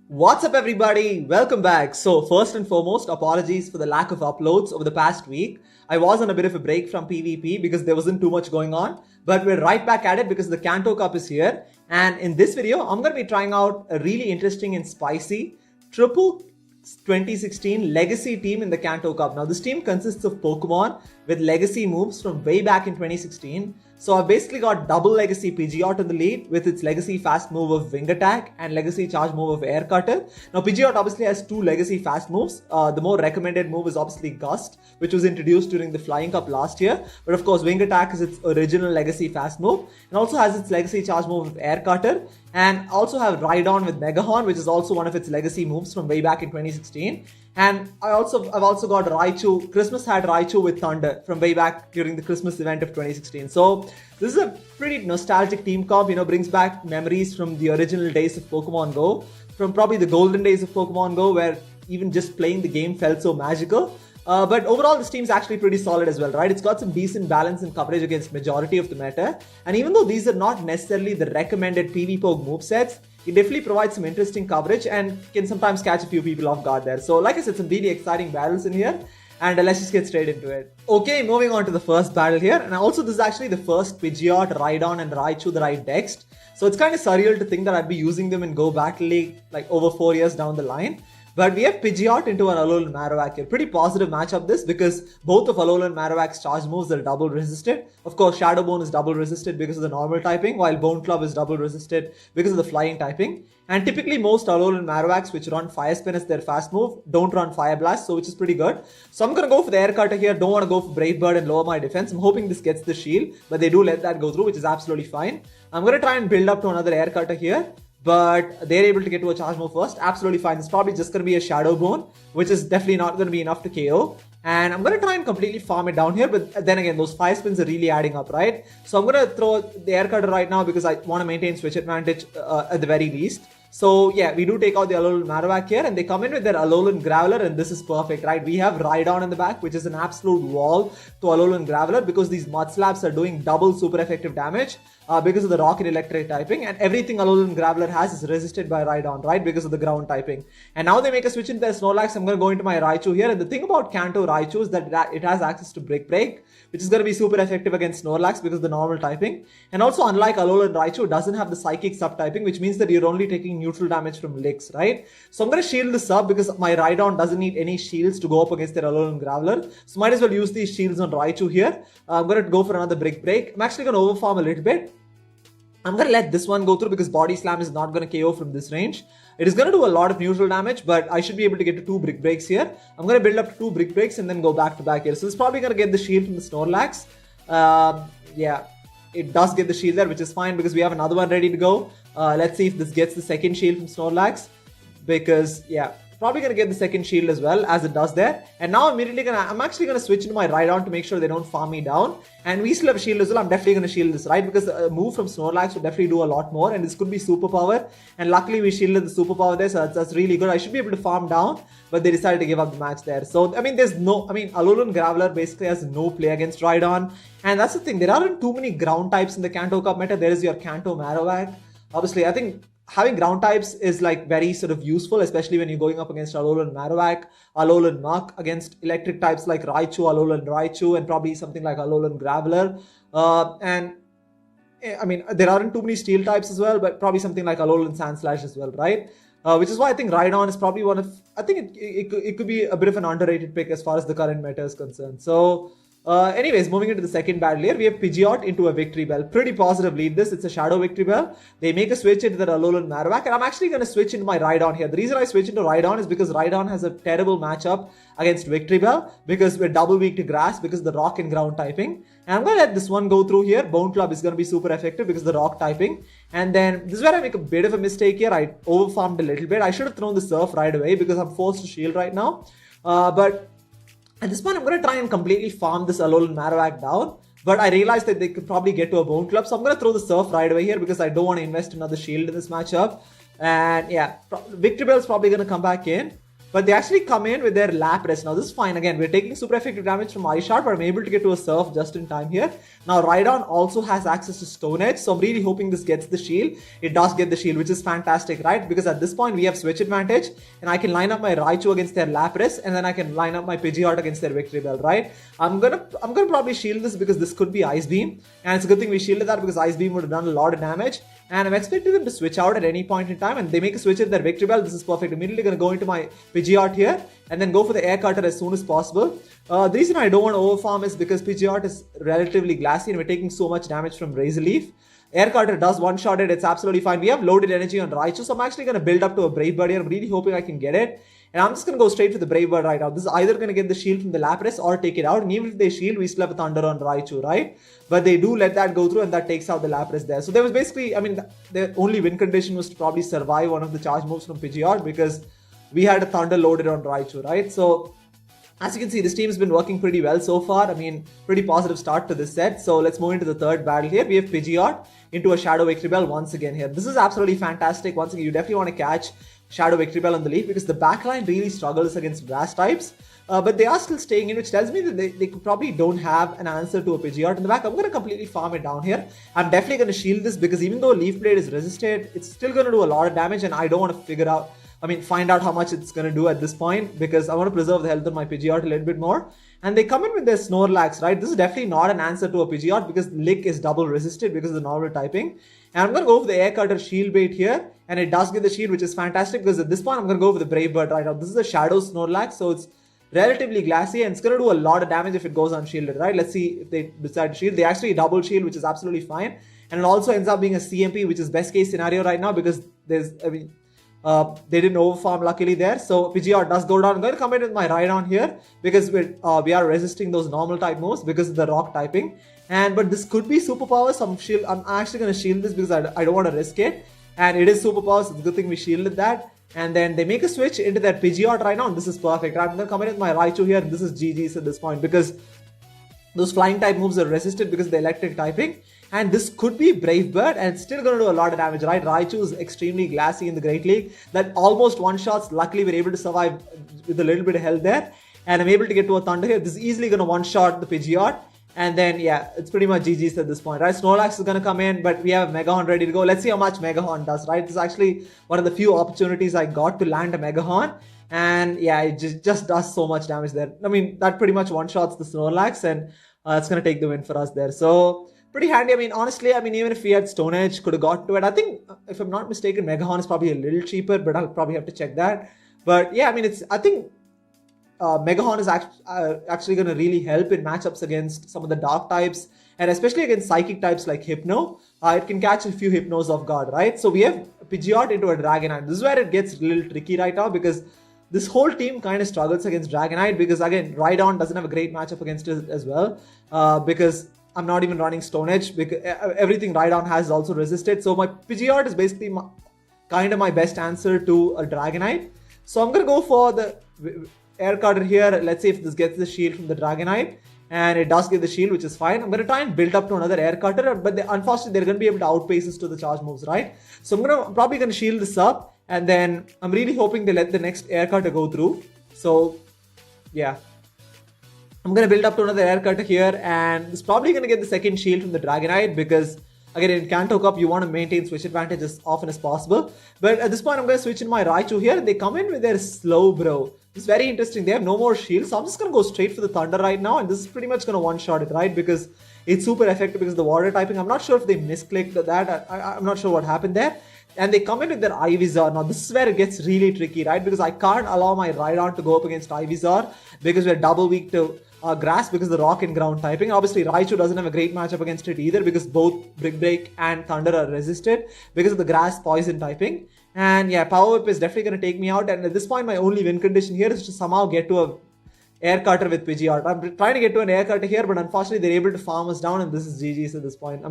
What's up, everybody? Welcome back. So, first and foremost, apologies for the lack of uploads over the past week. I was on a bit of a break from PvP because there wasn't too much going on, but we're right back at it because the Kanto Cup is here. And in this video, I'm going to be trying out a really interesting and spicy triple 2016 legacy team in the Kanto Cup. Now, this team consists of Pokemon with legacy moves from way back in 2016. So I've basically got double legacy Pidgeot in the lead with its legacy fast move of Wing Attack and legacy charge move of Air Cutter. Now Pidgeot obviously has two legacy fast moves. The more recommended move is obviously Gust, which was introduced during the Flying Cup last year. But of course, Wing Attack is its original legacy fast move and also has its legacy charge move of Air Cutter. And also have Rhydon with Megahorn, which is also one of its legacy moves from way back in 2016. And I've also got Raichu, Christmas hat Raichu with Thunder from way back during the Christmas event of 2016. So this is a pretty nostalgic team comp, brings back memories from the original days of Pokemon Go, from probably the golden days of Pokemon Go, where even just playing the game felt so magical. But overall, this team's actually pretty solid as well, right? It's got some decent balance and coverage against majority of the meta. And even though these are not necessarily the recommended PvPoke movesets, it definitely provides some interesting coverage and can sometimes catch a few people off guard there. So like I said, some really exciting battles in here. And let's just get straight into it. Okay, moving on to the first battle here. And also, this is actually the first Pidgeot, Rhydon, and Raichu that I dexed. So it's kind of surreal to think that I'd be using them in Go Battle League like over 4 years down the line. But we have Pidgeot into an Alolan Marowak here. Pretty positive matchup this because both of Alolan Marowak's charge moves are double resisted. Of course, Shadow Bone is double resisted because of the normal typing, while Bone Club is double resisted because of the flying typing. And typically most Alolan Marowaks which run Fire Spin as their fast move don't run Fire Blast, so which is pretty good. So I'm going to go for the Air Cutter here. Don't want to go for Brave Bird and lower my defense. I'm hoping this gets the shield, but they do let that go through, which is absolutely fine. I'm going to try and build up to another Air Cutter here. But they're able to get to a charge move first. Absolutely fine. It's probably just going to be a Shadow Bone, which is definitely not going to be enough to KO. And I'm going to try and completely farm it down here. But then again, those fire spins are really adding up, right? So I'm going to throw the Air Cutter right now because I want to maintain switch advantage at the very least. So yeah, we do take out the Alolan Marowak here and they come in with their Alolan Graveler and this is perfect, right? We have Rhydon in the back, which is an absolute wall to Alolan Graveler because these Mud Slaps are doing double super effective damage because of the Rock and Electric typing, and everything Alolan Graveler has is resisted by Rhydon, right? Because of the ground typing. And now they make a switch into their Snorlax. I'm going to go into my Raichu here, and the thing about Kanto Raichu is that it has access to Brick Break, which is going to be super effective against Snorlax because of the normal typing. And also, unlike Alolan Raichu, it doesn't have the Psychic sub-typing, which means that you're only taking neutral damage from licks, right? So I'm going to shield this up because my Rhydon doesn't need any shields to go up against their Alolan Graveler. So might as well use these shields on Raichu here. I'm going to go for another Brick Break. I'm actually going to overfarm a little bit. I'm going to let this one go through because Body Slam is not going to KO from this range. It is going to do a lot of neutral damage, but I should be able to get to 2 Brick Breaks here. I'm going to build up to 2 Brick Breaks and then go back to back here. So it's probably going to get the shield from the Snorlax. Yeah, it does get the shield there, which is fine because we have another one ready to go. Let's see if this gets the second shield from Snorlax because, yeah, probably going to get the second shield as well as it does there. And now I'm actually going to switch into my Rhydon to make sure they don't farm me down. And we still have a shield as well. I'm definitely going to shield this, right? Because a move from Snorlax would definitely do a lot more. And this could be superpower. And luckily we shielded the superpower there. So that's really good. I should be able to farm down. But they decided to give up the match there. So, Alolan Graveler basically has no play against Rhydon. And that's the thing. There aren't too many ground types in the Kanto Cup meta. There is your Kanto Marowak. Obviously, I think having ground types is like very sort of useful, especially when you're going up against Alolan Marowak, Alolan Muk, against electric types like Alolan Raichu, and probably something like Alolan Graveler. There aren't too many steel types as well, but probably something like Alolan Sandslash as well, right? Which is why I think Rhydon is probably I think it could be a bit of an underrated pick as far as the current meta is concerned. So, anyways, moving into the second battle here, we have Pidgeot into a Victory Bell. Pretty positive lead this. It's a Shadow Victory Bell. They make a switch into the Alolan Marowak, and I'm actually going to switch into my Rhydon here. The reason I switch into Rhydon is because Rhydon has a terrible matchup against Victory Bell because we're double weak to Grass because of the Rock and Ground typing. And I'm going to let this one go through here. Bone Club is going to be super effective because of the Rock typing. And then this is where I make a bit of a mistake here. I overfarmed a little bit. I should have thrown the Surf right away because I'm forced to shield right now. But at this point, I'm going to try and completely farm this Alolan Marowak down. But I realized that they could probably get to a Bone Club. So I'm going to throw the Surf right away here because I don't want to invest another shield in this matchup. And yeah, Victory Bell is probably going to come back in. But they actually come in with their Lapras. Now this is fine. Again, we're taking super effective damage from Ice Shard, but I'm able to get to a Surf just in time here. Now Rhydon also has access to Stone Edge, so I'm really hoping this gets the shield. It does get the shield, which is fantastic, right? Because at this point we have switch advantage, and I can line up my Raichu against their Lapras, and then I can line up my Pidgeot against their Victory Bell, right? I'm gonna probably shield this because this could be Ice Beam, and it's a good thing we shielded that because Ice Beam would have done a lot of damage. And I'm expecting them to switch out at any point in time, and they make a switch at their Victory Bell. This is perfect. Immediately going to go into my Pidgeot here, and then go for the Air Cutter as soon as possible. The reason I don't want to overfarm is because Pidgeot is relatively glassy, and we're taking so much damage from Razor Leaf. Air Cutter does one-shot it. It's absolutely fine. We have loaded energy on Raichu, so I'm actually going to build up to a Brave Bird here. I'm really hoping I can get it. And I'm just going to go straight for the Brave Bird right now. This is either going to get the shield from the Lapras or take it out. And even if they shield, we still have a Thunder on Raichu, right? But they do let that go through, and that takes out the Lapras there. So there was basically, I mean, the only win condition was to probably survive one of the charge moves from Pidgeot because we had a Thunder loaded on Raichu, right? So as you can see, this team has been working pretty well so far. I mean, pretty positive start to this set. So let's move into the third battle here. We have Pidgeot into a Shadow Victory Bell once again here. This is absolutely fantastic. Once again, you definitely want to catch Shadow Victory Bell on the leaf because the backline really struggles against grass types. But they are still staying in, which tells me that they probably don't have an answer to a Pidgeot in the back. I'm going to completely farm it down here. I'm definitely going to shield this because even though Leaf Blade is resisted, it's still going to do a lot of damage, and I don't want to find out how much it's going to do at this point because I want to preserve the health of my Pidgeot a little bit more. And they come in with their Snorlax, right? This is definitely not an answer to a Pidgeot because Lick is double resisted because of the normal typing. And I'm going to go for the Air Cutter Shield Bait here. And it does get the shield, which is fantastic because at this point, I'm going to go for the Brave Bird right now. This is a Shadow Snorlax, so it's relatively glassy and it's going to do a lot of damage if it goes unshielded, right? Let's see if they decide to shield. They actually double shield, which is absolutely fine. And it also ends up being a CMP, which is best case scenario right now because they didn't overfarm luckily there. So Pidgeot does go down. I'm going to come in with my Rhydon here because we are resisting those normal type moves because of the rock typing. But this could be superpower. So I'm actually going to shield this because I don't want to risk it. And it is superpower, so it's a good thing we shielded that. And then they make a switch into that Pidgeot right now, and this is perfect. I'm going to come in with my Raichu here, and this is GG's at this point because those flying type moves are resisted because of the electric typing. And this could be Brave Bird, and it's still going to do a lot of damage, right? Raichu is extremely glassy in the Great League. That almost one-shots. Luckily, we're able to survive with a little bit of health there. And I'm able to get to a Thunder here. This is easily going to one-shot the Pidgeot. And then, yeah, it's pretty much GG's at this point, right? Snorlax is going to come in, but we have Megahorn ready to go. Let's see how much Megahorn does, right? This is actually one of the few opportunities I got to land a Megahorn. And yeah, it just does so much damage there. I mean, that pretty much one-shots the Snorlax, and it's going to take the win for us there. So pretty handy. I mean, honestly, even if we had Stone Edge, could have got to it. I think, if I'm not mistaken, Megahorn is probably a little cheaper, but I'll probably have to check that. But yeah, I think Megahorn is actually going to really help in matchups against some of the dark types, and especially against psychic types like Hypno. It can catch a few Hypnos off guard, right? So we have Pidgeot into a Dragonite. This is where it gets a little tricky right now because this whole team kind of struggles against Dragonite because, again, Rhydon doesn't have a great matchup against it as well because I'm not even running Stone Edge because everything Rhydon has is also resisted. So my Pidgeot is basically kind of my best answer to a Dragonite. So I'm going to go for the Air Cutter here. Let's see if this gets the shield from the Dragonite. And it does get the shield, which is fine. I'm going to try and build up to another Air Cutter, but unfortunately, they're going to be able to outpace us to the charge moves, right? So I'm probably going to shield this up. And then I'm really hoping they let the next Air Cutter go through. So, yeah. I'm going to build up to another Air Cutter here. And it's probably going to get the second shield from the Dragonite because, again, in Kanto Cup, you want to maintain switch advantage as often as possible. But at this point, I'm going to switch in my Raichu here. They come in with their Slowbro. It's very interesting. They have no more shield. So I'm just going to go straight for the Thunder right now. And this is pretty much going to one-shot it, right? Because it's super effective because of the water typing. I'm not sure if they misclicked that. I'm not sure what happened there. And they come in with their Ivysaur. Now, this is where it gets really tricky, right? Because I can't allow my Rhydon to go up against Ivysaur because we're double weak to grass because of the rock and ground typing. Obviously, Raichu doesn't have a great matchup against it either because both Brick Break and Thunder are resisted because of the grass poison typing. And yeah, Power Whip is definitely going to take me out. And at this point, my only win condition here is to somehow get to a Air Cutter with Pidgeot. I'm trying to get to an Air Cutter here, but unfortunately, they're able to farm us down, and this is GG's at this point.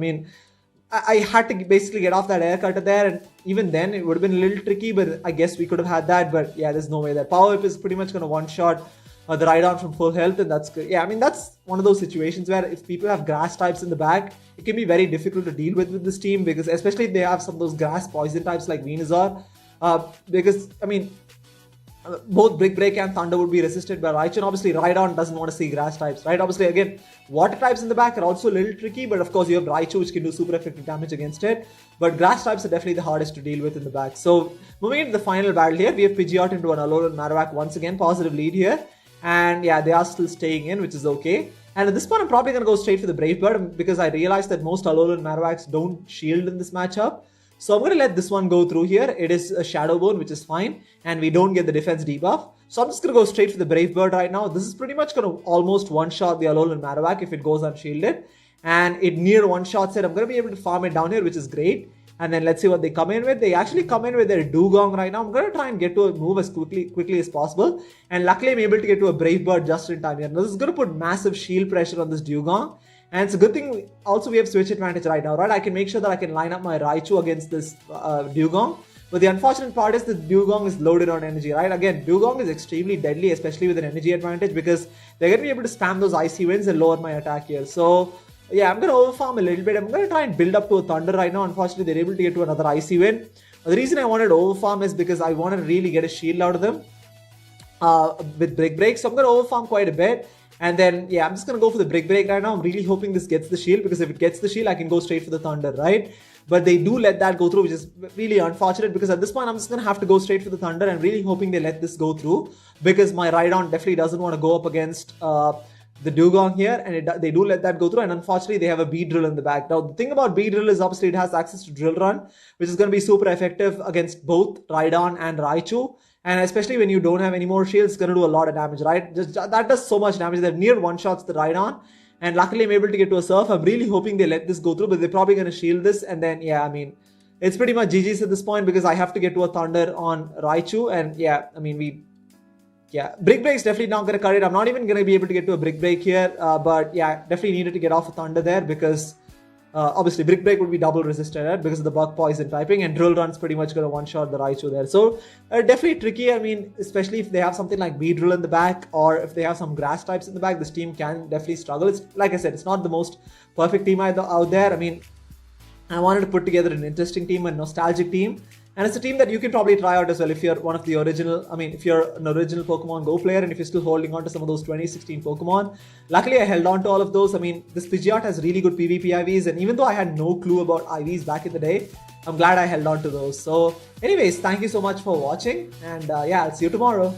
I had to basically get off that Air Cutter there, and even then, it would have been a little tricky, but I guess we could have had that. But yeah, there's no way there. Power Whip is pretty much going to one-shot the Rhydon from full health, and that's good. Yeah, that's one of those situations where if people have grass types in the back, it can be very difficult to deal with this team because especially if they have some of those grass poison types like Venusaur. Because, both Brick Break and Thunder would be resisted by Raichu. And obviously, Rhydon doesn't want to see grass types, right? Obviously, again, water types in the back are also a little tricky, but of course, you have Raichu, which can do super effective damage against it. But grass types are definitely the hardest to deal with in the back. So, moving into the final battle here, we have Pidgeot into an Alolan Marowak once again, positive lead here. And yeah, they are still staying in, which is okay. And at this point, I'm probably going to go straight for the Brave Bird because I realized that most Alolan Marowaks don't shield in this matchup. So I'm going to let this one go through here. It is a Shadow Bone, which is fine. And we don't get the defense debuff. So I'm just going to go straight for the Brave Bird right now. This is pretty much going to almost one-shot the Alolan Marowak if it goes unshielded. And it near one-shots it. I'm going to be able to farm it down here, which is great. And then let's see what they come in with. They actually come in with their Dugong right now. I'm going to try and get to a move as quickly as possible. And luckily I'm able to get to a Brave Bird just in time here. Now this is going to put massive shield pressure on this Dugong. And it's a good thing also we have switch advantage right now, right? I can make sure that I can line up my Raichu against this Dugong. But the unfortunate part is that Dugong is loaded on energy, right? Again, Dugong is extremely deadly, especially with an energy advantage because they're going to be able to spam those icy winds and lower my attack here. So yeah, I'm going to overfarm a little bit. I'm going to try and build up to a Thunder right now. Unfortunately, they're able to get to another icy wind. The reason I wanted to overfarm is because I want to really get a shield out of them with Brick Break. So I'm going to overfarm quite a bit. And then, yeah, I'm just going to go for the Brick Break right now. I'm really hoping this gets the shield because if it gets the shield, I can go straight for the Thunder, right? But they do let that go through, which is really unfortunate because at this point, I'm just going to have to go straight for the Thunder and really hoping they let this go through because my Rhydon definitely doesn't want to go up against the Dugong here, and they do let that go through, and unfortunately they have a Beedrill in the back. Now the thing about Beedrill is obviously it has access to Drill Run, which is going to be super effective against both Rhydon and Raichu, and especially when you don't have any more shields, it's going to do a lot of damage, right? That does so much damage. They're near one-shots the Rhydon, and luckily I'm able to get to a Surf. I'm really hoping they let this go through, but they're probably going to shield this, and then yeah, I mean, it's pretty much GG's at this point because I have to get to a Thunder on Raichu, and yeah, I mean, Brick Break's definitely not going to cut it. I'm not even going to be able to get to a Brick Break here. But yeah, definitely needed to get off a Thunder there because obviously Brick Break would be double resisted right? Because of the Bug Poison typing, and Drill Run's pretty much going to one-shot the Raichu there. So definitely tricky. I mean, especially if they have something like Beedrill in the back or if they have some grass types in the back, this team can definitely struggle. It's like I said, it's not the most perfect team out there. I mean, I wanted to put together an interesting team, a nostalgic team. And it's a team that you can probably try out as well if you're one of the original, if you're an original Pokemon Go player and if you're still holding on to some of those 2016 Pokemon. Luckily, I held on to all of those. I mean, this Pidgeot has really good PvP IVs, and even though I had no clue about IVs back in the day, I'm glad I held on to those. So anyways, thank you so much for watching, and yeah, I'll see you tomorrow.